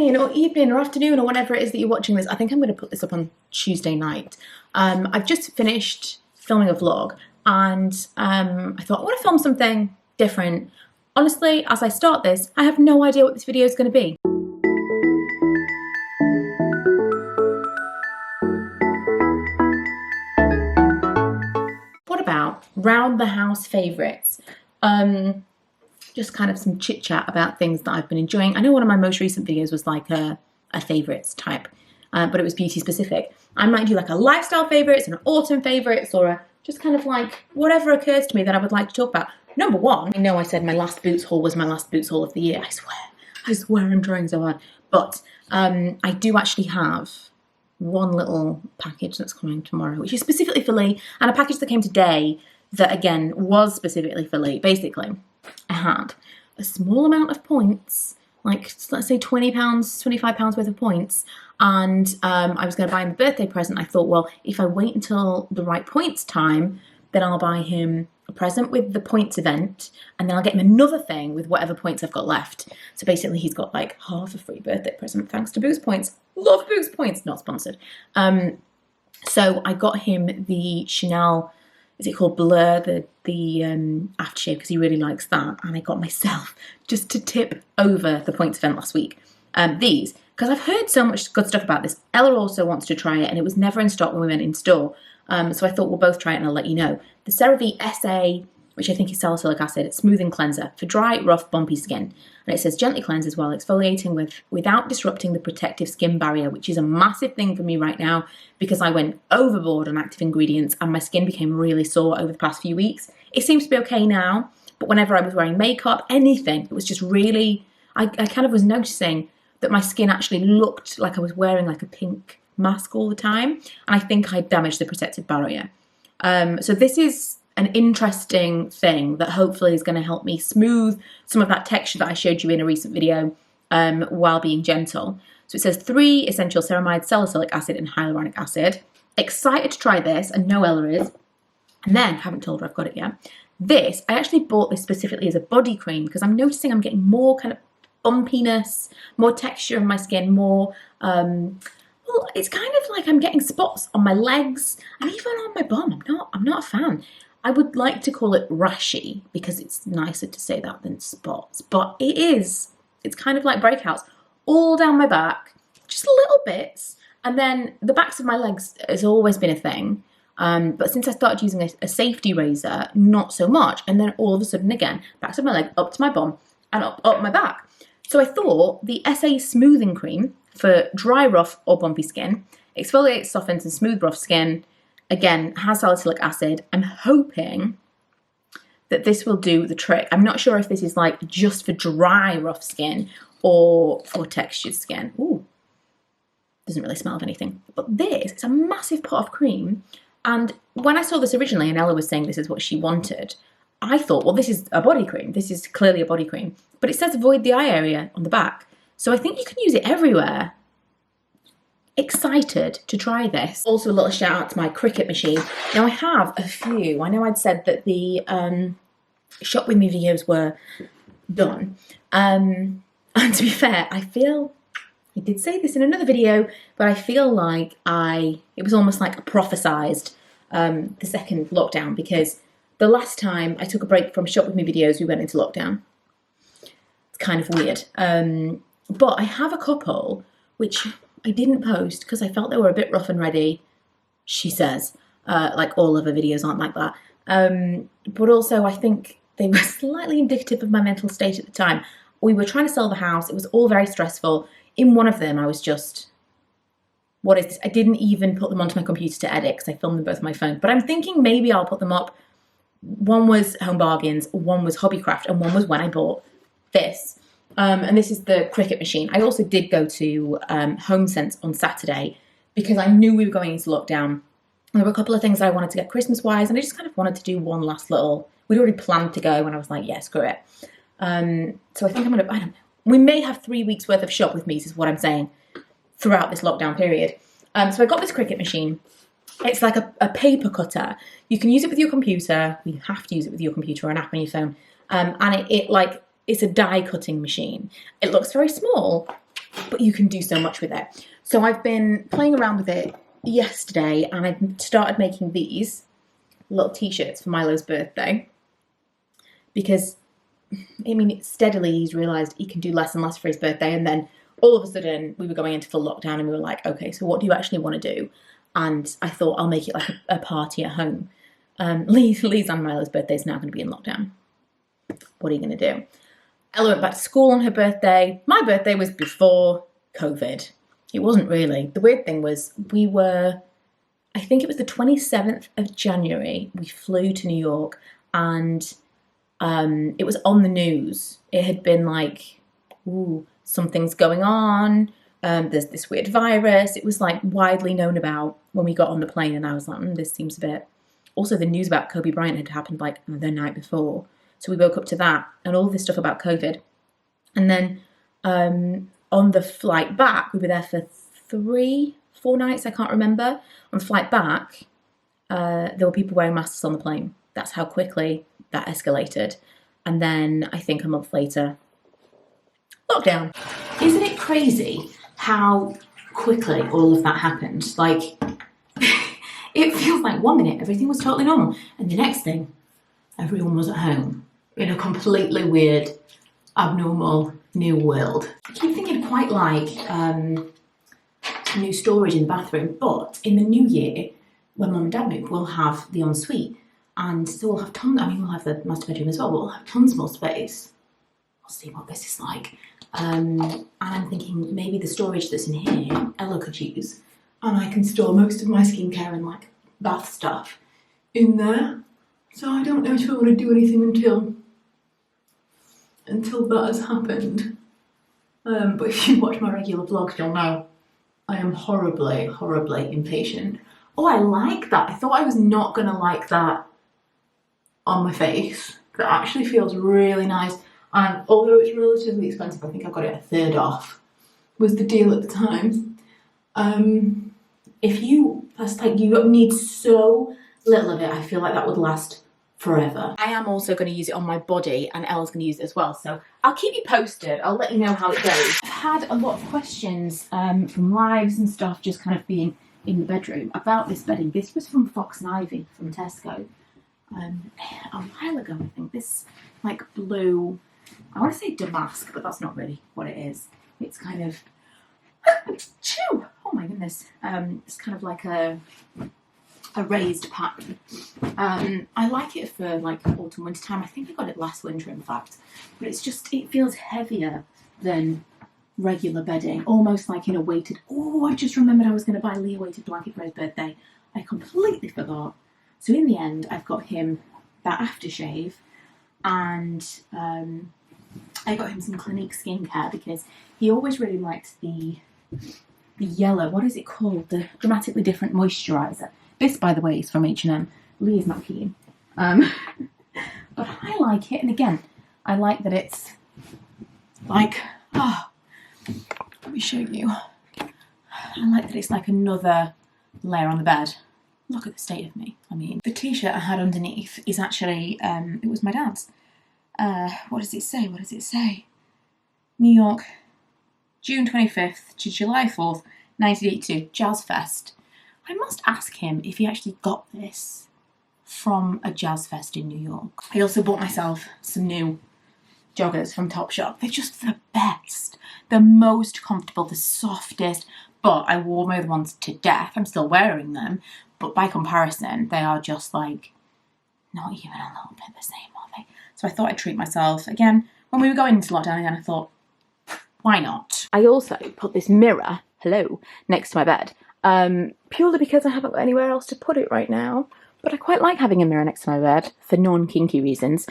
morning or evening or afternoon or whenever it is that you're watching this. I think I'm going to put this up on Tuesday night. I've just finished filming a vlog and I thought I want to film something different. Honestly, as I start this, I have no idea what this video is going to be. What about round the house favourites? Just kind of some chit chat about things that I've been enjoying. I know one of my most recent videos was like a favourites type, but it was beauty specific. I might do like a lifestyle favourites and an autumn favourites, or just kind of like whatever occurs to me that I would like to talk about. Number one, I know I said my last boots haul was my last boots haul of the year. I swear I'm trying so hard. But I do actually have one little package that's coming tomorrow, which is specifically for Lee, and a package that came today that again was specifically for Lee. Basically, I had a small amount of points, like let's say £20, £25 worth of points, and I was going to buy him a birthday present. I thought, well, if I wait until the right points time, then I'll buy him a present with the points event, and then I'll get him another thing with whatever points I've got left. So basically he's got like half a free birthday present thanks to Boost Points. Love Boost Points, not sponsored. So I got him the Chanel, is it called Blur, the aftershave, because he really likes that. And I got myself, just to tip over the points event last week, these, because I've heard so much good stuff about this. Ella also wants to try it, and it was never in stock when we went in store. So I thought we'll both try it and I'll let you know. The CeraVe SA, which I think is salicylic acid, smoothing cleanser for dry, rough, bumpy skin. And it says gently cleanses while exfoliating without disrupting the protective skin barrier, which is a massive thing for me right now because I went overboard on active ingredients and my skin became really sore over the past few weeks. It seems to be okay now, but whenever I was wearing makeup, anything, it was just really, I kind of was noticing that my skin actually looked like I was wearing like a pink mask all the time, and I think I damaged the protective barrier. So this is an interesting thing that hopefully is going to help me smooth some of that texture that I showed you in a recent video while being gentle. So it says 3 essential ceramides, salicylic acid and hyaluronic acid. Excited to try this, and no Ella is. And then, haven't told her I've got it yet. This, I actually bought this specifically as a body cream because I'm noticing I'm getting more kind of bumpiness, more texture in my skin, more well, it's kind of like I'm getting spots on my legs and even on my bum. I'm not a fan. I would like to call it rashy because it's nicer to say that than spots, but it's kind of like breakouts all down my back, just little bits, and then the backs of my legs has always been a thing, but since I started using a safety razor, not so much, and then all of a sudden again, backs of my leg up to my bum and up my back. So I thought the SA Smoothing Cream for dry, rough or bumpy skin, exfoliates, softens and smooth rough skin, again, has salicylic acid. I'm hoping that this will do the trick. I'm not sure if this is like just for dry, rough skin or for textured skin. Ooh, doesn't really smell of anything. But this is a massive pot of cream. And when I saw this originally and Ella was saying this is what she wanted, I thought, well, this is a body cream. This is clearly a body cream. But it says avoid the eye area on the back. So I think you can use it everywhere. Excited to try this. Also a little shout out to my Cricut machine. Now I have a few. I know I'd said that the shop with me videos were done. And to be fair, I did say this in another video, but I feel like it was almost like prophesized the second lockdown, because the last time I took a break from shop with me videos, we went into lockdown. It's kind of weird. But I have a couple which I didn't post because I felt they were a bit rough and ready, she says. Like all of her videos aren't like that. But also I think they were slightly indicative of my mental state at the time. We were trying to sell the house. It was all very stressful. In one of them, I was just, what is this? I didn't even put them onto my computer to edit because I filmed them both on my phone. But I'm thinking maybe I'll put them up. One was Home Bargains, one was Hobbycraft, and one was when I bought this. And this is the Cricut machine. I also did go to HomeSense on Saturday because I knew we were going into lockdown. There were a couple of things I wanted to get Christmas-wise, and I just kind of wanted to do one last little, we'd already planned to go, and I was like, yeah, screw it. So I think I'm gonna, I don't know, we may have 3 weeks worth of shop with me, is what I'm saying, throughout this lockdown period. So I got this Cricut machine. It's like a paper cutter. You can use it with your computer. You have to use it with your computer or an app on your phone. And it's a die cutting machine. It looks very small, but you can do so much with it. So I've been playing around with it yesterday, and I started making these little t-shirts for Milo's birthday, because I mean, steadily he's realised he can do less and less for his birthday, and then all of a sudden we were going into full lockdown and we were like, okay, so what do you actually want to do? And I thought I'll make it like a party at home. Lee's and Milo's birthday is now going to be in lockdown. What are you going to do? Ella went back to school on her birthday. My birthday was before COVID. It wasn't really. The weird thing was I think it was the 27th of January, we flew to New York, and it was on the news. It had been like, ooh, something's going on. There's this weird virus. It was like widely known about when we got on the plane, and I was like, this seems a bit... Also, the news about Kobe Bryant had happened like the night before. So we woke up to that and all this stuff about COVID. And then on the flight back, we were there for 3-4 nights, I can't remember. On the flight back, there were people wearing masks on the plane. That's how quickly that escalated. And then I think a month later, lockdown. Isn't it crazy how quickly all of that happened? Like, it feels like 1 minute everything was totally normal, and the next thing, everyone was at home in a completely weird, abnormal new world. I keep thinking quite like new storage in the bathroom, but in the new year, when Mum and Dad move, we'll have the ensuite, and so we'll have tons. I mean, we'll have the master bedroom as well, but we'll have tons more space. We'll see what this is like. And I'm thinking maybe the storage that's in here, Ella could use, and I can store most of my skincare and like bath stuff in there. So I don't know if I want to do anything until that has happened. But if you watch my regular vlogs, you'll know I am horribly, horribly impatient. Oh, I like that. I thought I was not going to like that on my face. That actually feels really nice. And although it's relatively expensive, I think I got it a third off, was the deal at the time. That's like, you need so little of it, I feel like that would last forever. I am also going to use it on my body, and Ella's going to use it as well, so I'll keep you posted. I'll let you know how it goes. I've had a lot of questions from lives and stuff, just kind of being in the bedroom, about this bedding. This was from Fox and Ivy from Tesco a while ago, I think. This like blue, I want to say damask, but that's not really what it is. It's kind of, chew! Oh my goodness. It's kind of like a raised pattern. I like it for like autumn, winter time. I think I got it last winter, in fact. But it's just, it feels heavier than regular bedding, almost like in a weighted... Oh, I just remembered I was going to buy Lee a weighted blanket for his birthday. I completely forgot. So in the end, I've got him that aftershave, and I got him some Clinique skincare because he always really liked the yellow, what is it called? The Dramatically Different Moisturiser. This, by the way, is from H&M. Lee is not keen. But I like it, and again, I like that it's like, let me show you. I like that it's like another layer on the bed. Look at the state of me. I mean, the t-shirt I had underneath is actually, it was my dad's. What does it say? What does it say? New York, June 25th to July 4th, 1982, Jazz Fest. I must ask him if he actually got this from a jazz fest in New York. I also bought myself some new joggers from Topshop. They're just the best. The most comfortable, the softest, but I wore my other ones to death. I'm still wearing them, but by comparison, they are just like, not even a little bit the same, are they? So I thought I'd treat myself. Again, when we were going into lockdown again, I thought, why not? I also put this mirror, hello, next to my bed, purely because I haven't got anywhere else to put it right now. But I quite like having a mirror next to my bed for non-kinky reasons,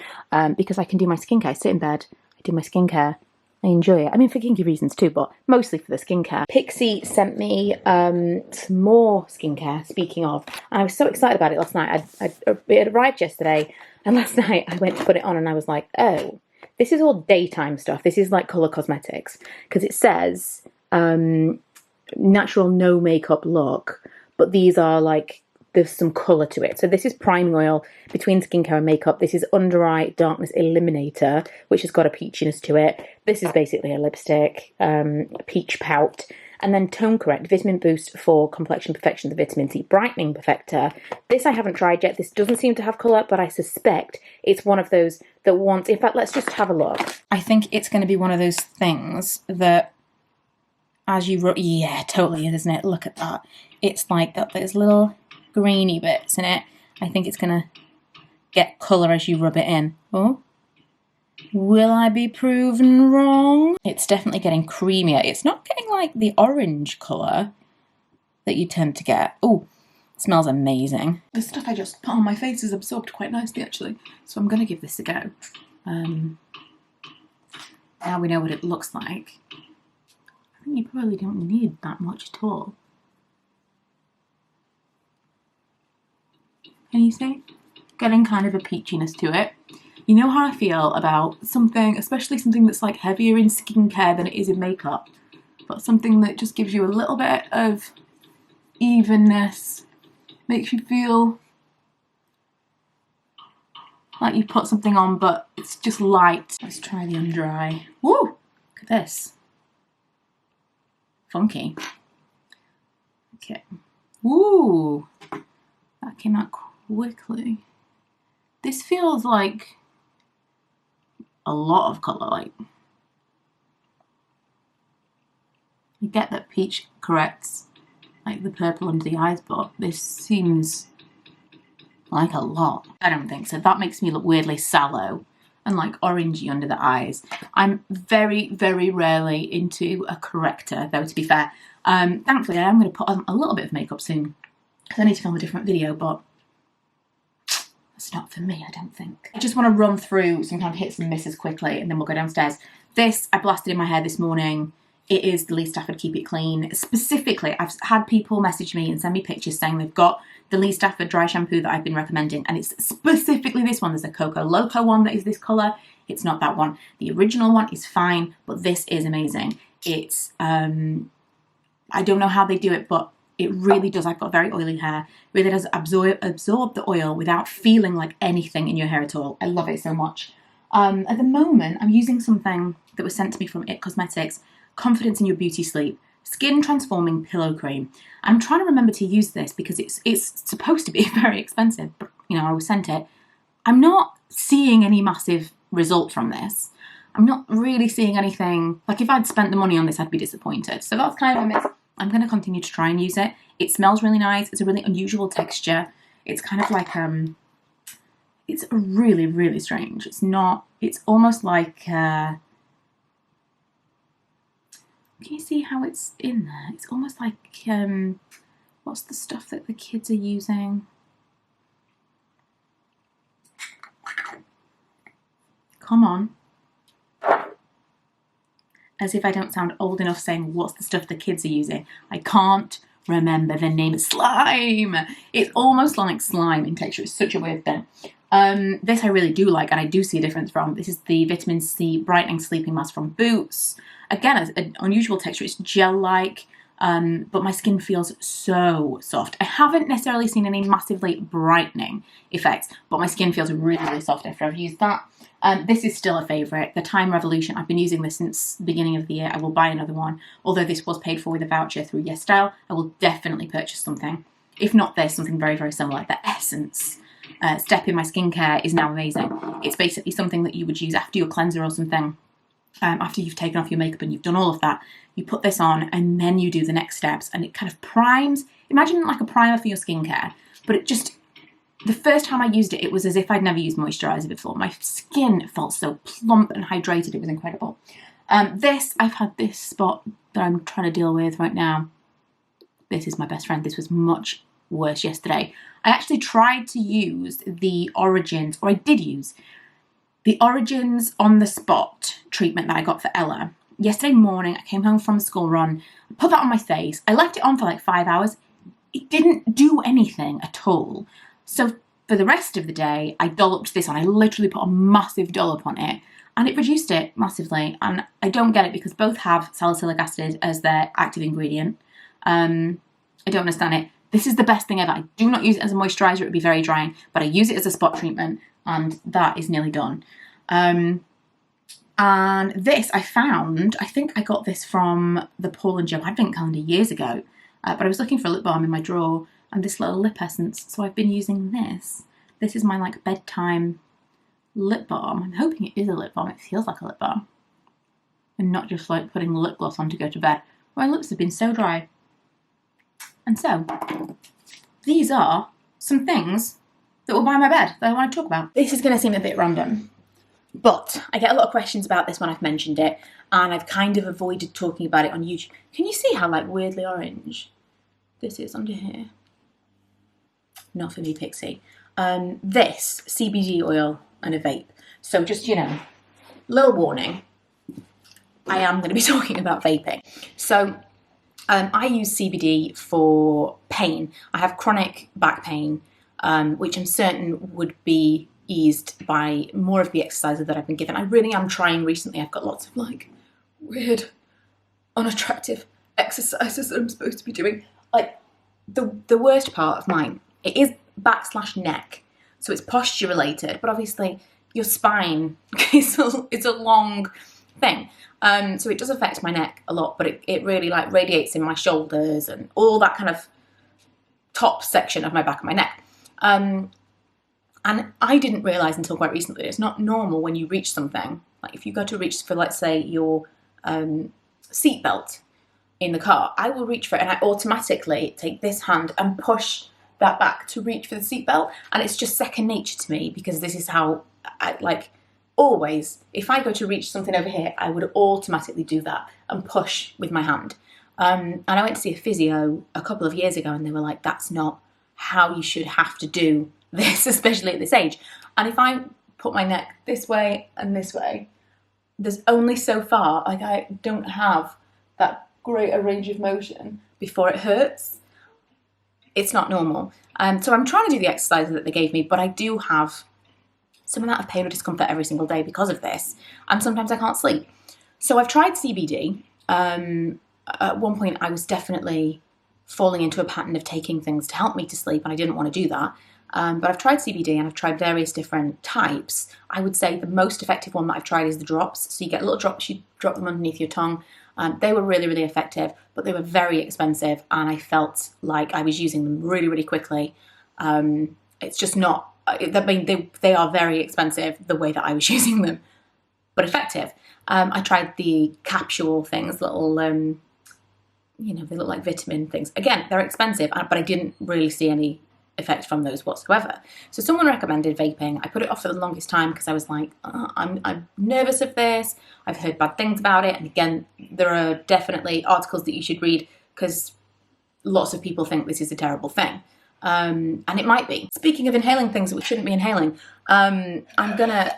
because I can do my skincare. I sit in bed, I do my skincare, I enjoy it. I mean, for kinky reasons too, but mostly for the skincare. Pixi sent me some more skincare, speaking of, and I was so excited about it last night. It had arrived yesterday, and last night I went to put it on and I was like, oh, this is all daytime stuff. This is like colour cosmetics, because it says natural no makeup look, but these are like there's some colour to it. So this is priming oil between skincare and makeup. This is Under Eye Darkness Eliminator, which has got a peachiness to it. This is basically a lipstick, a peach pout. And then Tone Correct Vitamin Boost for Complexion Perfection, the Vitamin C Brightening Perfector. This I haven't tried yet. This doesn't seem to have colour, but I suspect it's one of those that wants... In fact, let's just have a look. I think it's going to be one of those things that as you... Yeah, totally is, isn't it? Look at that. It's like got those little grainy bits in it. I think it's going to get colour as you rub it in. Oh. Will I be proven wrong? It's definitely getting creamier. It's not getting like the orange colour that you tend to get. Oh, it smells amazing. The stuff I just put on my face is absorbed quite nicely actually. So I'm going to give this a go. Now we know what it looks like. I think you probably don't need that much at all. Can you see? Getting kind of a peachiness to it. You know how I feel about something, especially something that's like heavier in skincare than it is in makeup, but something that just gives you a little bit of evenness, makes you feel like you put something on but it's just light. Let's try the under eye. Woo! Look at this. Funky. Okay. Woo! That came out quickly. This feels like a lot of colour, like I get that peach corrects like the purple under the eyes, but this seems like a lot. I don't think so. That makes me look weirdly sallow and like orangey under the eyes. I'm very, very rarely into a corrector though, to be fair. Thankfully I am going to put on a little bit of makeup soon because I need to film a different video, but it's not for me, I don't think. I just want to run through some kind of hits and misses quickly and then we'll go downstairs. This I blasted in my hair this morning. It is the Lee Stafford Keep It Clean. Specifically, I've had people message me and send me pictures saying they've got the Lee Stafford dry shampoo that I've been recommending, and it's specifically this one. There's a Coco Loco one that is this colour. It's not that one. The original one is fine, but this is amazing. It's, I don't know how they do it, but it really does. I've got very oily hair. It really does absorb the oil without feeling like anything in your hair at all. I love it so much. At the moment, I'm using something that was sent to me from It Cosmetics, Confidence in Your Beauty Sleep Skin Transforming Pillow Cream. I'm trying to remember to use this because it's supposed to be very expensive, but you know, I was sent it. I'm not seeing any massive result from this. I'm not really seeing anything. Like if I'd spent the money on this, I'd be disappointed. So that's kind of a miss. I'm going to continue to try and use it. It smells really nice. It's a really unusual texture. It's kind of like, it's really, really strange. It's not, it's almost like, can you see how it's in there? It's almost like, what's the stuff that the kids are using? Come on. As if I don't sound old enough saying what's the stuff the kids are using. I can't remember the name. Slime! It's almost like slime in texture. It's such a weird thing. This I really do like and I do see a difference from. This is the Vitamin C Brightening Sleeping Mask from Boots. Again, it's an unusual texture. It's gel-like, but my skin feels so soft. I haven't necessarily seen any massively brightening effects, but my skin feels really, really soft after I've used that. This is still a favourite. The Time Revolution. I've been using this since the beginning of the year. I will buy another one. Although this was paid for with a voucher through YesStyle, I will definitely purchase something. If not this, something very, very similar. The Essence step in my skincare is now amazing. It's basically something that you would use after your cleanser or something. After you've taken off your makeup and you've done all of that, you put this on and then you do the next steps and it kind of primes. Imagine like a primer for your skincare, but it just, the first time I used it, it was as if I'd never used moisturiser before. My skin felt so plump and hydrated. It was incredible. I've had this spot that I'm trying to deal with right now. This is my best friend. This was much worse yesterday. I actually tried to use the Origins, or I did use the Origins on the spot treatment that I got for Ella. Yesterday morning, I came home from a school run, I put that on my face. I left it on for like 5 hours. It didn't do anything at all. So for the rest of the day, I dolloped this on. I literally put a massive dollop on it and it reduced it massively. And I don't get it because both have salicylic acid as their active ingredient. I don't understand it. This is the best thing ever. I do not use it as a moisturiser, it would be very drying, but I use it as a spot treatment, and that is nearly done. And this I found, I think I got this from the Paul and Joe Advent calendar years ago, but I was looking for a lip balm in my drawer and this little lip essence, so I've been using this. This is my like bedtime lip balm. I'm hoping it is a lip balm, it feels like a lip balm, and not just like putting lip gloss on to go to bed. My lips have been so dry. And so, these are some things that will by my bed that I want to talk about. This is going to seem a bit random, but I get a lot of questions about this when I've mentioned it, and I've kind of avoided talking about it on YouTube. Can you see how like weirdly orange this is under here? Not for me, Pixi. This, CBD oil and a vape. So just, you know, little warning, I am going to be talking about vaping. So I use CBD for pain. I have chronic back pain, which I'm certain would be eased by more of the exercises that I've been given. I really am trying recently. I've got lots of like weird, unattractive exercises that I'm supposed to be doing. Like the worst part of mine, it is back/neck. So it's posture related, but obviously your spine is a long thing. So it does affect my neck a lot, but it really like radiates in my shoulders and all that kind of top section of my back and my neck. And I didn't realise until quite recently, it's not normal when you reach something. Like if you go to reach for, let's say, your seatbelt in the car, I will reach for it and I automatically take this hand and push that back to reach for the seatbelt. And it's just second nature to me because this is how I like... Always, if I go to reach something over here, I would automatically do that and push with my hand. And I went to see a physio a couple of years ago and they were like, that's not how you should have to do this, especially at this age. And if I put my neck this way and this way, there's only so far, like I don't have that greater range of motion before it hurts. It's not normal. So I'm trying to do the exercises that they gave me, but I do have some amount of pain or discomfort every single day because of this, and sometimes I can't sleep. So I've tried CBD. At one point I was definitely falling into a pattern of taking things to help me to sleep, and I didn't want to do that. But I've tried CBD and I've tried various different types. I would say the most effective one that I've tried is the drops. So you get little drops, you drop them underneath your tongue. They were really, really effective, but they were very expensive, and I felt like I was using them really, really quickly. It's just not... I mean, they are very expensive the way that I was using them, but effective. I tried the capsule things, little, you know, they look like vitamin things. Again, they're expensive, but I didn't really see any effect from those whatsoever. So someone recommended vaping. I put it off for the longest time because I was like, I'm nervous of this. I've heard bad things about it. And again, there are definitely articles that you should read because lots of people think this is a terrible thing. And it might be. Speaking of inhaling things that we shouldn't be inhaling, I'm gonna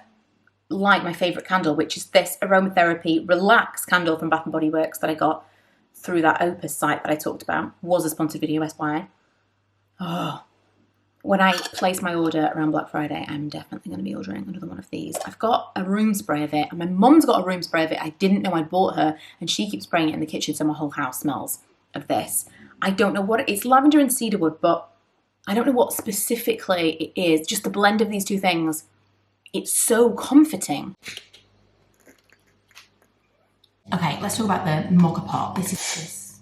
light my favourite candle, which is this aromatherapy relax candle from Bath & Body Works that I got through that Opus site that I talked about. Was a sponsored video, SYI. Oh, when I place my order around Black Friday, I'm definitely going to be ordering another one of these. I've got a room spray of it, and my mum's got a room spray of it. I didn't know I'd bought her, and she keeps spraying it in the kitchen, so my whole house smells of this. I don't know what it is. It's lavender and cedarwood, but I don't know what specifically it is. Just the blend of these two things. It's so comforting. Okay, let's talk about the mocha pot. This is this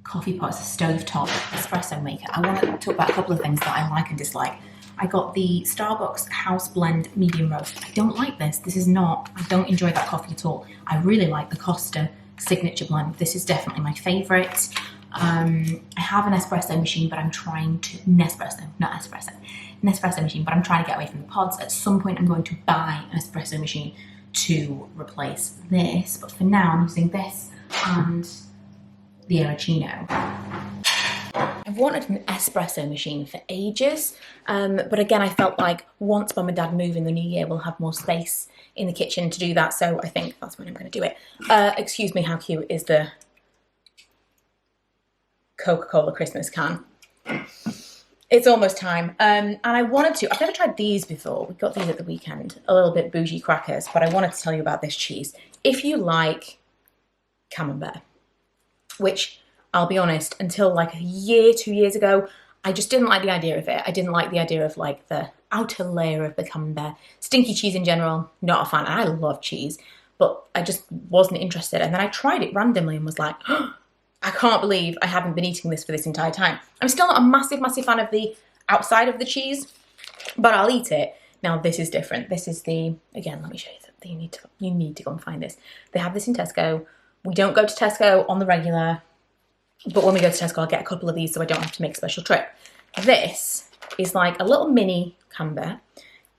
coffee pot. It's a stovetop espresso maker. I want to talk about a couple of things that I like and dislike. I got the Starbucks House Blend Medium Roast. I don't like this. This is not, I don't enjoy that coffee at all. I really like the Costa Signature Blend. This is definitely my favourite. I have an espresso machine, but I'm trying to, Nespresso machine, but I'm trying to get away from the pods. At some point I'm going to buy an espresso machine to replace this, but for now I'm using this and the Arancino. I've wanted an espresso machine for ages, but again I felt like once Mum and Dad move in the new year we'll have more space in the kitchen to do that, so I think that's when I'm going to do it. Excuse me, how cute is the Coca-Cola Christmas can? It's almost time. And I wanted to, I've never tried these before. We got these at the weekend, a little bit bougie crackers, but I wanted to tell you about this cheese. If you like camembert, which I'll be honest, until like a year, 2 years ago, I just didn't like the idea of it. I didn't like the idea of like the outer layer of the camembert. Stinky cheese in general, not a fan. I love cheese, but I just wasn't interested. And then I tried it randomly and was like, oh, I can't believe I haven't been eating this for this entire time. I'm still not a massive, massive fan of the outside of the cheese, but I'll eat it. Now this is different. This is the, again, let me show you that you need to go and find this. They have this in Tesco. We don't go to Tesco on the regular, but when we go to Tesco, I'll get a couple of these so I don't have to make a special trip. This is like a little mini camembert.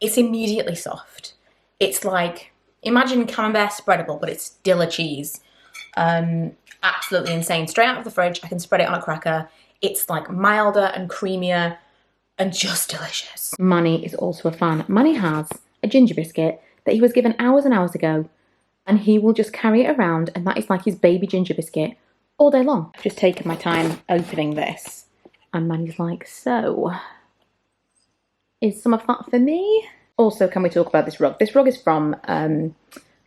It's immediately soft. It's like, imagine camembert spreadable, but it's still a cheese. Absolutely insane. Straight out of the fridge, I can spread it on a cracker. It's like milder and creamier and just delicious. Manny is also a fan. Manny has a ginger biscuit that he was given hours and hours ago, and he will just carry it around, and that is like his baby ginger biscuit all day long. I've just taken my time opening this, and Manny's like, so, is some of that for me? Also, can we talk about this rug? This rug is from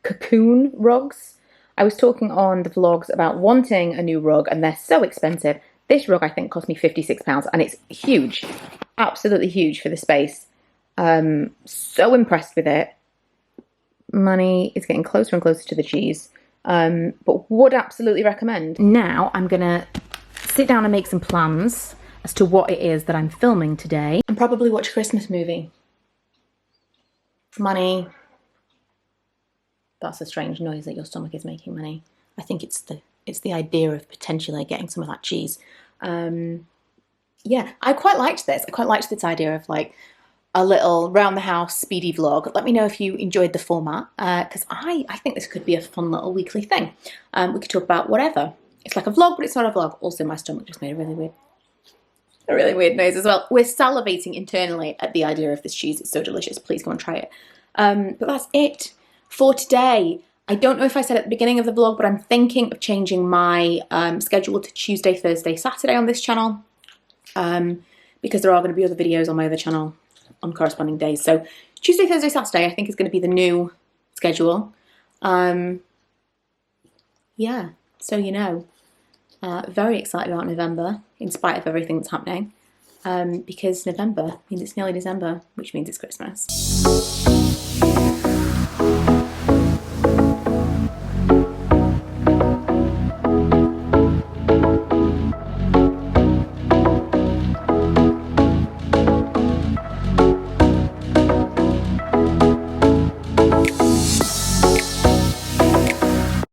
Cocoon Rugs. I was talking on the vlogs about wanting a new rug, and they're so expensive. This rug, I think, cost me £56, and it's huge. Absolutely huge for the space. So impressed with it. Manny is getting closer and closer to the cheese, but would absolutely recommend. Now I'm gonna sit down and make some plans as to what it is that I'm filming today, and probably watch a Christmas movie. Manny, that's a strange noise that your stomach is making, Manny. I think it's the idea of potentially getting some of that cheese. Yeah, I quite liked this. I quite liked this idea of like a little round the house speedy vlog. Let me know if you enjoyed the format, because I think this could be a fun little weekly thing. We could talk about whatever. It's like a vlog, but it's not a vlog. Also, my stomach just made a really weird noise as well. We're salivating internally at the idea of this cheese. It's so delicious. Please go and try it. But that's it for today. I don't know if I said at the beginning of the vlog, but I'm thinking of changing my schedule to Tuesday, Thursday, Saturday on this channel, because there are going to be other videos on my other channel on corresponding days. So Tuesday, Thursday, Saturday, I think is going to be the new schedule. Yeah, so you know, very excited about November, in spite of everything that's happening, because November means it's nearly December, which means it's Christmas.